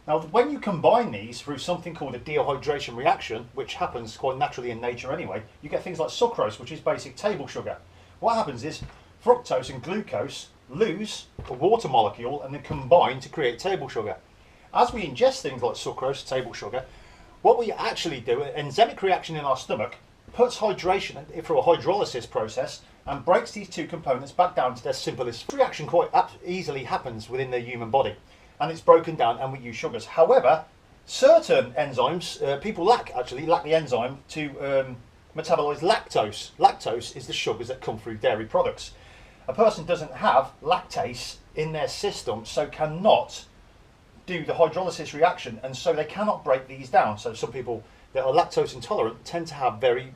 Now, when you combine these through something called a dehydration reaction, which happens quite naturally in nature anyway, you get things like sucrose, which is basic table sugar. What happens is fructose and glucose lose a water molecule and then combine to create table sugar. As we ingest things like sucrose, table sugar, what we actually do, an enzymic reaction in our stomach, puts hydration through a hydrolysis process and breaks these two components back down to their simplest. This reaction quite easily happens within the human body, and it's broken down and we use sugars. However, certain enzymes, people lack the enzyme to metabolize lactose. Lactose is the sugars that come through dairy products. A person doesn't have lactase in their system, so cannot do the hydrolysis reaction, and so they cannot break these down. So some people that are lactose intolerant tend to have very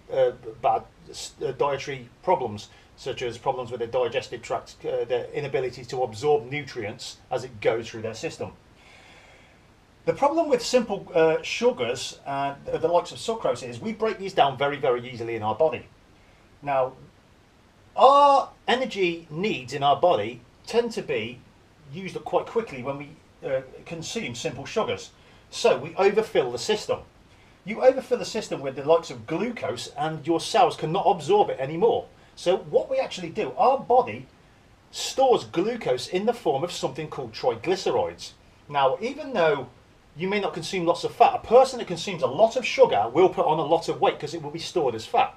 bad dietary problems, such as problems with their digestive tract, their inability to absorb nutrients as it goes through their system. The problem with simple sugars, the likes of sucrose, is we break these down very, very easily in our body. Now, our energy needs in our body tend to be used up quite quickly when we consume simple sugars. So we overfill the system. You overfill the system with the likes of glucose and your cells cannot absorb it anymore. So what we actually do, our body stores glucose in the form of something called triglycerides. Now, even though you may not consume lots of fat, a person that consumes a lot of sugar will put on a lot of weight because it will be stored as fat.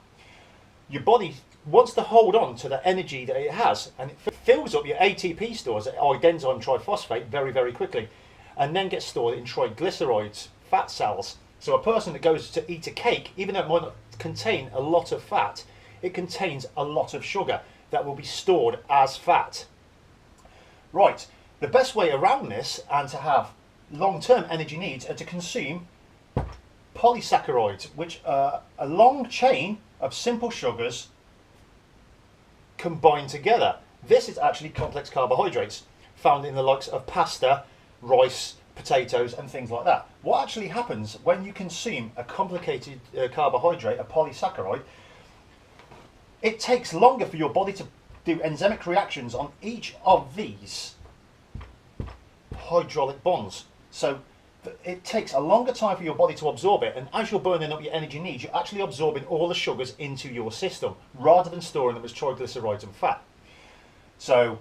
Your body wants to hold on to the energy that it has, and it fills up your ATP stores, adenzyme triphosphate, very, very quickly, and then gets stored in triglycerides, fat cells. So a person that goes to eat a cake, even though it might not contain a lot of fat, it contains a lot of sugar that will be stored as fat. Right, the best way around this and to have long-term energy needs are to consume polysaccharides, which are a long chain of simple sugars combined together. This is actually complex carbohydrates found in the likes of pasta, rice, potatoes and things like that. What actually happens when you consume a complicated carbohydrate, a polysaccharide, it takes longer for your body to do enzymic reactions on each of these hydraulic bonds. So it takes a longer time for your body to absorb it, and as you're burning up your energy needs, you're actually absorbing all the sugars into your system rather than storing them as triglycerides and fat. So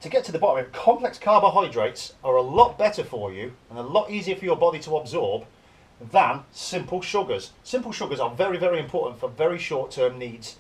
to get to the bottom of it, complex carbohydrates are a lot better for you and a lot easier for your body to absorb than simple sugars. Simple sugars are very, very important for very short-term needs